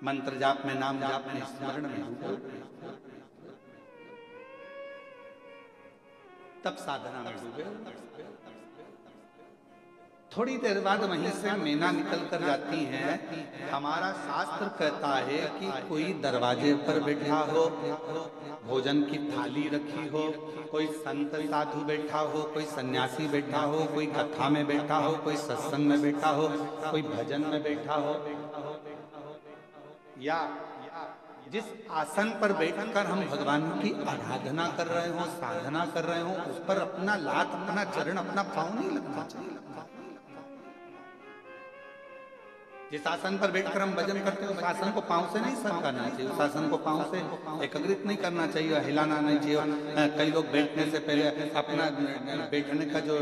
मंत्र जाप में, नाम जाप में, स्मरण में डूबो, तब साधना में डूबे। थोड़ी देर बाद वहीं से मैना निकल कर जाती हैं। हमारा शास्त्र कहता है कि कोई दरवाजे पर बैठा हो, भोजन की थाली रखी हो, कोई संत साधु बैठा हो, कोई सन्यासी बैठा हो, कोई कथा में बैठा हो, कोई सत्संग में बैठा हो, कोई भजन में बैठा हो, या जिस आसन पर बैठकर हम भगवान की आराधना कर रहे हो, साधना कर रहे हो, उस पर अपना लात, अपना चरण, अपना पांव नहीं लगना चाहिए। जिस आसन पर बैठकर हम भजन करते हैं उस आसन को पांव से नहीं सरकाना चाहिए, उस आसन को पांव से एकत्रित नहीं करना चाहिए, हिलाना नहीं चाहिए। कई लोग बैठने से पहले अपना बैठने का जो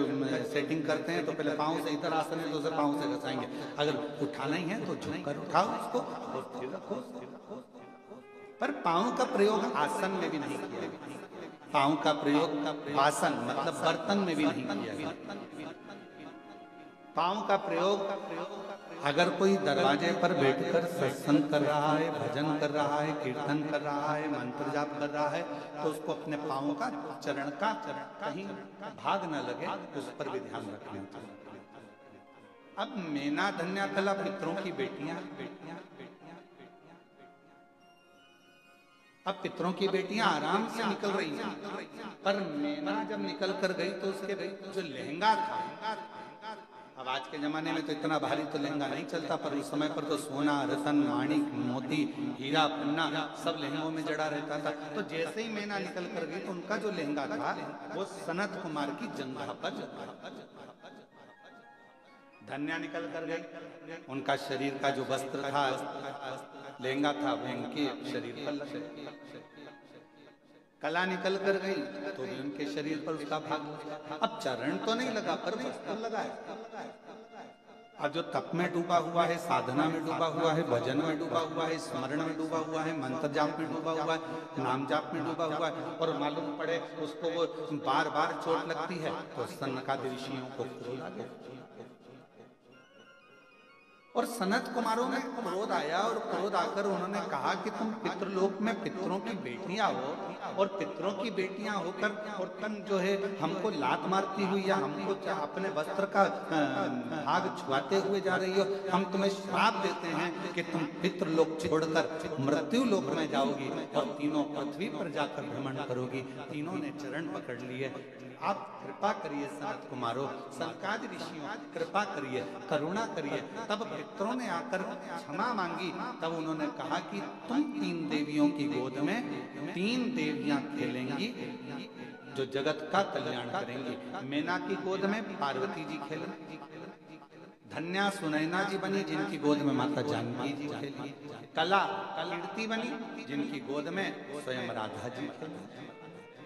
सेटिंग करते हैं तो पहले पांव से, इधर आसन है तो उसे पांव से घसाएंगे। अगर उठाना ही है तो झुककर उठाओ उसको और फिर रखो। पर पांव का प्रयोग आसन में भी नहीं किया गया, पांव का प्रयोग बासन मतलब बर्तन में भी नहीं किया गया। पांव का प्रयोग अगर कोई दरवाजे पर बैठकर सत्संग कर रहा है, भजन कर रहा है, कीर्तन कर रहा है, मंत्र जाप कर रहा है, तो उसको अपने पांव का, चरण का कहीं भाग न लगे, उस पर भी ध्यान रखना चाहिए। अब मैना, धन्या, कला पितरों की बेटियां, अब पितरों की बेटियां आराम से निकल रही हैं, पर मैना जब निकल कर गई तो उसके जो लहंगा था, अब आज के जमाने में तो इतना भारी तो लहंगा नहीं चलता, पर उस समय पर तो सोना, रतन, माणिक, मोती, हीरा, पन्ना सब लहंगों में जड़ा रहता था। तो जैसे ही मैना निकल कर गई तो उनका जो लहंगा था वो सनत कुमार की जंघा पर, धन्या निकल कर गई, उनका शरीर का जो वस्त्र था, लहंगा था, वो उनके शरीर पर लग गया। कला निकल कर गई तो भी उनके शरीर पर उसका भाग लगा। अब चरण तो नहीं लगा पर वस्त्र लगा है। अब जो तप में डूबा हुआ है, साधना में डूबा हुआ है, भजन में डूबा हुआ है, स्मरण में डूबा हुआ है, मंत्र जाप में डूबा हुआ है, नाम जाप में डूबा हुआ है, और मालूम पड़े उसको वो बार बार चोट लगती है तो सनकादि ऋषियों को क्रोध आ गया। और सनत कुमारों में क्रोध आया, और क्रोध आकर उन्होंने कहा कि तुम पितृलोक में पितरों की बेटियां हो, और पितरों की बेटियां होकर और तुम जो है हमको लात मारती हुई या हमको अपने वस्त्र का भाग छुआते हुए जा रही हो। हम तुम्हें श्राप देते हैं कि तुम पितृलोक छोड़कर मृत्यु लोक में जाओगी और तीनों पृथ्वी पर जाकर भ्रमण करोगी। तीनों ने चरण पकड़ लिए। आप कृपा करिए सनत कुमारों, सनकादि ऋषियों, कृपा करिए, करुणा करिए। तब पितरों ने आकर क्षमा मांगी। तब उन्होंने कहा कि तुम 3 देवियों की गोद में 3 देवियां खेलेंगी जो जगत का कल्याण करेंगी। मैना की गोद में पार्वती जी खेलेंगी, धन्या सुनैना जी बनी जिनकी गोद में माता जानकी जी खेली, कला कीर्ति बनी जिनकी गोद में स्वयं राधा जी खेली।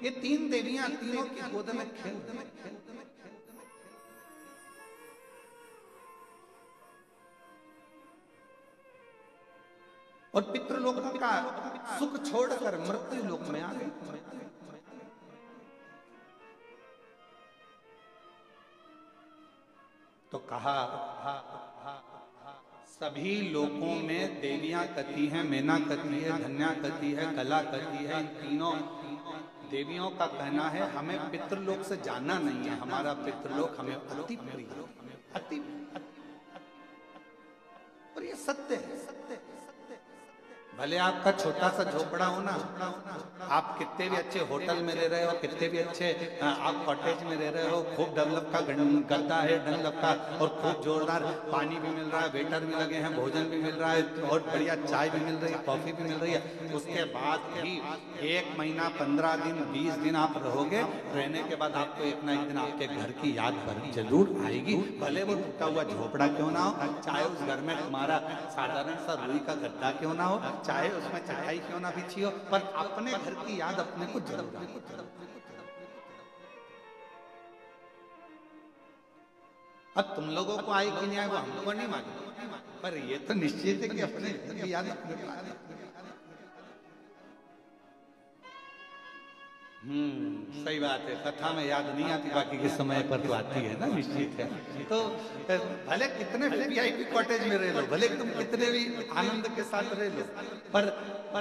ये 3 देवियां तीनों की गोद में खेल। और पितृलोक का सुख छोड़कर मृत्यु लोक में आ गए। तो कहा सभी लोकों में देवियां कती हैं, मैना कती है, धन्या कती है, कला कती है। इन तीनों देवियों का कहना है हमें पितृलोक से जाना नहीं है, हमारा पितृलोक हमें अति प्रिय, अति। और ये सत्य है। भले आपका छोटा सा झोपड़ा हो ना, आप कितने भी अच्छे होटल में रह रहे हो, कितने भी अच्छे आप कॉटेज में रह रहे हो, खूब डेवलप का गद्दा है, डनलप का, और खूब जोरदार पानी भी मिल रहा है, वेटर भी लगे हैं, भोजन भी मिल रहा है, और बढ़िया चाय भी मिल रही है, कॉफी भी मिल रही है। उसके बाद भी 1 महीना, 15 दिन, 20 दिन आप रहोगे। रहने के बाद आपको एक ना एक दिन आपके घर की याद जरूर आएगी। भले वो टूटा हुआ झोपड़ा क्यों ना हो, चाहे उस घर में तुम्हारा साधारण सा रुई का गद्दा क्यों ना हो, चाहे उसमें चटाई क्यों ना बिछी हो, पर अपने घर की याद अपने को जरूर आएगी। अब तुम लोगों को आए कि नहीं आए वो हम लोगों नहीं मालूम, पर ये तो निश्चित है कि अपने घर की याद अपने को आएगी। सही बात है। कथा में याद नहीं आती, बाकी के समय पर तो आती है ना, निश्चित है। तो भले कितने भी वीआईपी कॉटेज में रह लो, भले तुम कितने भी आनंद के साथ रह लो, पर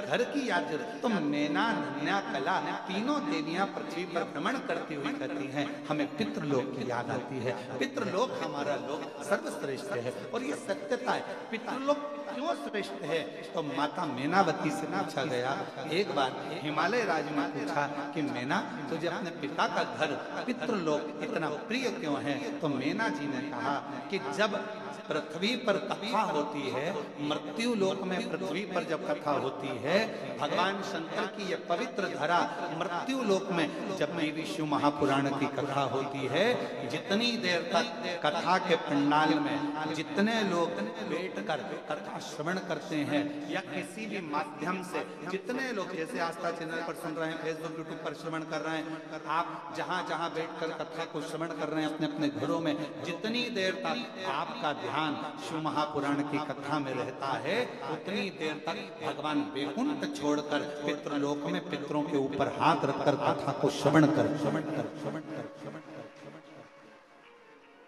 घर की याद जरूर। तो मैना धन्या कला तीनों देवियां पृथ्वी पर भ्रमण करती हुई कहती हैं हमें पितृलोक की याद आती है। पितृलोक हमारा लोक सर्वश्रेष्ठ है, और ये सत्यता है। पितृलोक क्यों श्रेष्ठ है? तो माता मैनावती से पूछा गया एक बार, हिमालय राज ने पूछा कि मैना तुझे अपने पिता का घर पितृलोक इतना प्रिय क्यों है? तो मैना जी ने कहा कि जब पृथ्वी पर कथा होती है, मृत्यु लोक में पृथ्वी पर जब कथा होती है, भगवान शंकर की यह पवित्र धरा मृत्यु लोक में जब देवी शिव महापुराण की कथा होती है, जितनी देर तक कथा के पंडाल में जितने लोग बैठकर कथा श्रवण करते हैं या किसी भी माध्यम से जितने लोग, जैसे आस्था चैनल पर सुन रहे हैं, फेसबुक यूट्यूब पर श्रवण कर रहे हैं, आप जहां जहां बैठकर कथा को श्रवण कर रहे हैं अपने अपने घरों में, जितनी देर तक आपका ध्यान शिव महापुराण की कथा में रहता है, उतनी देर तक भगवान वैकुंठ छोड़कर पितृलोक में पितरों के ऊपर हाथ रखकर कथा को श्रवण कर।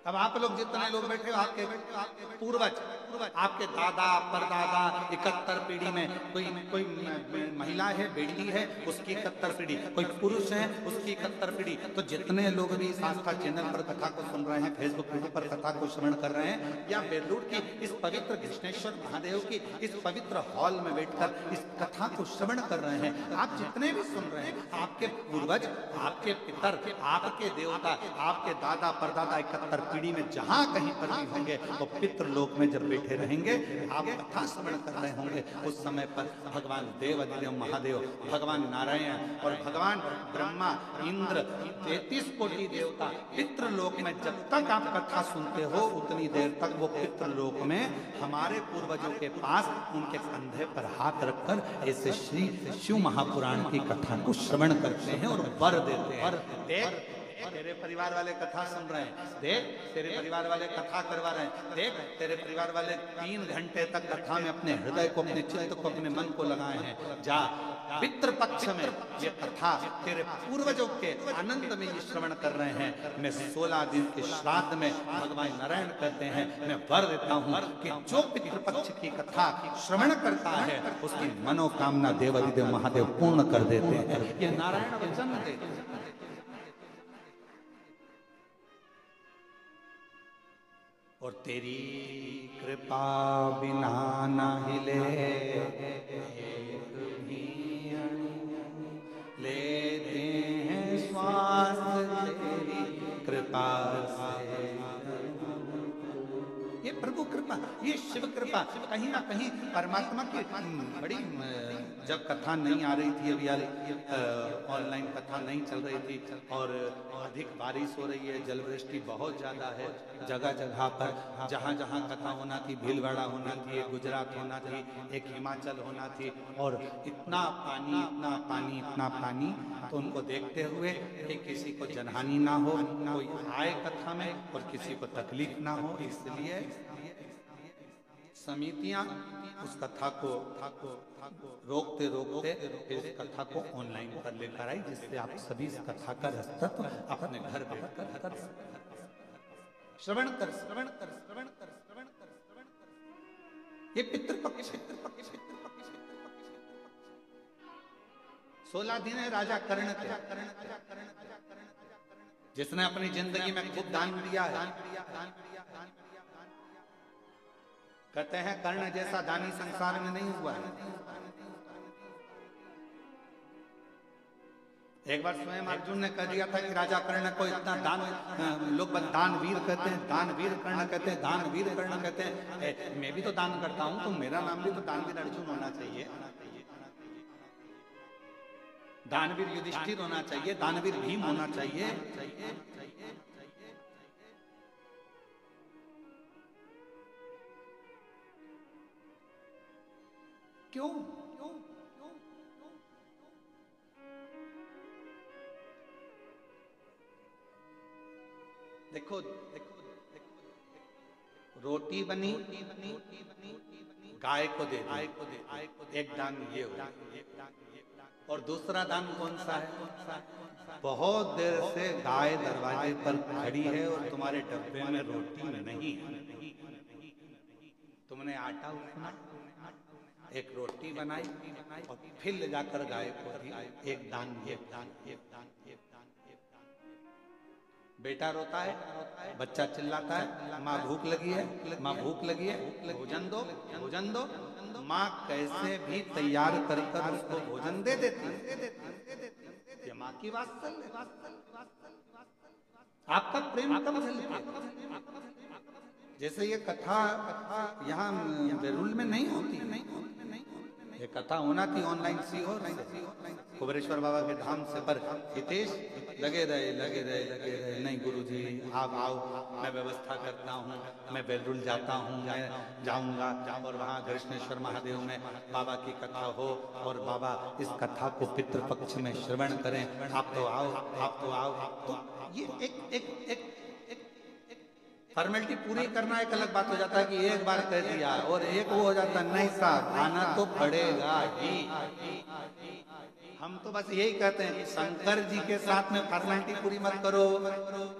अब आप लोग जितने लोग बैठे हो, आपके पूर्वज, आपके दादा परदादा 71 पीढ़ी में, कोई महिला है, बेटी है, उसकी 71 पीढ़ी, कोई पुरुष है उसकी 71 पीढ़ी। तो जितने लोग भी इस आस्था चैनल पर कथा को सुन रहे हैं, फेसबुक यूट्यूब पर कथा को श्रवण कर रहे हैं, या बेलूर की इस पवित्र कृष्णेश्वर महादेव की इस पवित्र हॉल में बैठकर इस कथा को श्रवण कर रहे हैं, आप जितने भी सुन रहे हैं, आपके पूर्वज, आपके पितर, आपके देवता, आपके दादा परदादा 71 पीढ़ी में जहां कहीं पर भी होंगे, वो पितृलोक में जब बैठे रहेंगे, आप कथा श्रवण कर रहे होंगे, उस समय पर भगवान देव अधिदेव महादेव, भगवान नारायण और भगवान ब्रह्मा, इंद्र, 33 कोटि देवता पितृलोक में जब तक आप कथा सुनते हो, उतनी देर तक वो पितृलोक में हमारे पूर्वजों के पास उनके कंधे पर हाथ रखकर ऐसे श्री शिव महापुराण की कथा को श्रवण करते हैं और वर देते हैं। देख तेरे परिवार वाले कथा सुन रहे हैं, देख तेरे परिवार वाले कथा करवा रहे हैं, देख तेरे परिवार वाले 3 घंटे तक कथा में अपने हृदय को, अपने चित्त को, अपने मन को लगाए हैं। जा पितृपक्ष में ये कथा तेरे पूर्वजों के आनंद में ये श्रवण कर रहे हैं। मैं 16 दिन के श्राद्ध में भगवान नारायण कहते हैं, मैं वर देता हूँ कि जो पितृपक्ष की कथा श्रवण करता है उसकी मनोकामना देव अधिदेव महादेव पूर्ण कर देते हैं। ये नारायण वचन देते हैं। और तेरी कृपा बिना न हिले लेते हैं श्वास तेरी कृपा से। ये प्रभु कृपा, ये शिव कृपा, कहीं ना कहीं परमात्मा की बड़ी, जब कथा नहीं आ रही थी, अभी ऑनलाइन कथा नहीं चल रही थी और अधिक बारिश हो रही है, जलवृष्टि बहुत ज्यादा है जगह जगह पर, जहाँ जहाँ कथा होना थी, भीलवाड़ा होना थी, एक गुजरात होना थी, एक हिमाचल होना थी, और इतना पानी इतना पानी इतना पानी। तो उनको देखते हुए कि किसी को जनहानि ना हो, कोई आए कथा में और किसी को तकलीफ ना हो, इसलिए समितियां उस कथा को रोकते रोकते इस कथा को ऑनलाइन पर लेकर आई, जिससे आप सभी इस कथा का रसत्व अपने घर बैठकर श्रवण कर। ये पितृपक्ष 16 दिन है राजा कर्ण के, जिसने अपनी जिंदगी में खूब दान दिया है। कहते हैं कर्ण जैसा दानी संसार में नहीं हुआ है। एक बार स्वयं अर्जुन ने कह दिया था कि राजा कर्ण को इतना दान, लोग दानवीर कहते हैं, दानवीर कर्ण कहते हैं, दानवीर कर्ण कहते हैं, मैं भी तो दान करता हूं, तो मेरा नाम भी तो दानवीर अर्जुन होना चाहिए, दानवीर युधिष्ठिर होना चाहिए, दानवीर भीम होना चाहिए। क्यों? देखो रोटी बनी गाय को दे, एक दान ये हो, और दूसरा दान कौन सा है? बहुत देर से गाय दरवाजे पर खड़ी है और तुम्हारे डब्बे में रोटी नहीं है, तुमने आटा उसना, एक रोटी बनाई और फिर ले जाकर गाय को दी, एक दान, एक दान, एक दान, एक दान। बेटा रोता है, बच्चा चिल्लाता है, माँ भूख लगी है, माँ भूख लगी है, भोजन दो, भोजन दो। माँ कैसे भी तैयार कर कर उसको भोजन दे देती है। ये माँ की वात्सल्य। आपका प्रेम कब झलके? जैसे ये कथा यहाँ बेरुल में नहीं होती, ये कथा होना थी ऑनलाइन सी हो कुबेरेश्वर बाबा के धाम से, पर हितेश लगे रहे लगे रहे लगे रहे, नहीं गुरुजी आप आओ, मैं व्यवस्था करता हूँ, मैं बेलरुल जाता हूँ, मैं जाऊँगा और वहाँ कृष्णेश्वर महादेव में बाबा की कथा हो और बाबा इस कथा को पितृपक्ष में श्रवण करें, आप तो आओ, आप तो आओ। तो ये एक फॉर्मेलिटी पूरी करना एक अलग बात हो जाता है कि एक बार कह दिया, और एक वो हो जाता है नहीं साहब आना तो पड़ेगा ही। हम तो बस यही कहते हैं कि शंकर जी के साथ में फॉर्मेलिटी पूरी मत करो।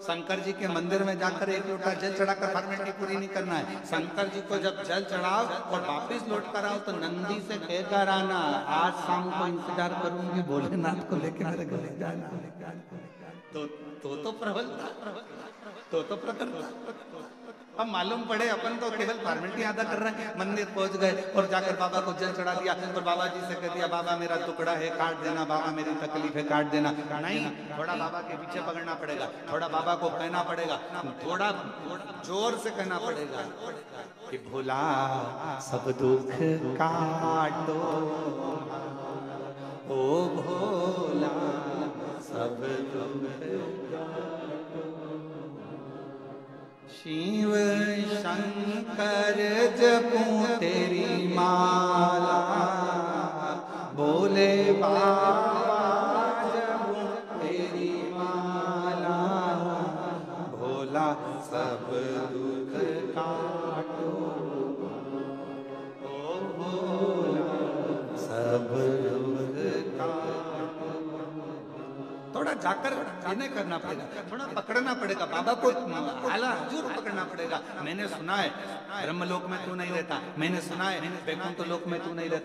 शंकर जी के मंदिर में जाकर एक लोटा जल चढ़ाकर फॉर्मेलिटी पूरी नहीं करना है। शंकर जी को जब जल चढ़ाओ और वापिस लौट कर आओ तो नंदी से कहकर आना, आज शाम को इंतजार करूंगी भोलेनाथ को लेके मेरे गले जाना। तो प्रबलता, तो प्रकट। अब मालूम पड़े अपन तो केवल फॉर्मेलिटी अदा कर रहे हैं, मंदिर पहुंच गए और जाकर बाबा को जल चढ़ा दिया और बाबा जी से कह दिया बाबा मेरा टुकड़ा है काट देना, बाबा मेरी तकलीफ है काट देना। नहीं, थोड़ा बाबा के पीछे पकड़ना पड़ेगा, थोड़ा बाबा को कहना पड़ेगा, थोड़ा जोर से कहना पड़ेगा कि भोला सब दुख काटो, ओ भोला सब दुख। शिव शंकर जपूं तेरी माला, बोले बाबा जपूं तेरी माला, भोला सब दुख काटो, ओ भोला सब दुख काटो। थोड़ा जाकर इन्हें करना पड़ेगा, थोड़ा पकड़ना पड़ेगा बाबा को, आला हजूर पकड़ना पड़ेगा। मैंने सुना है ब्रह्मलोक में तू नहीं रहता, मैंने सुना है वैकुंठ लोक में तू नहीं रहता,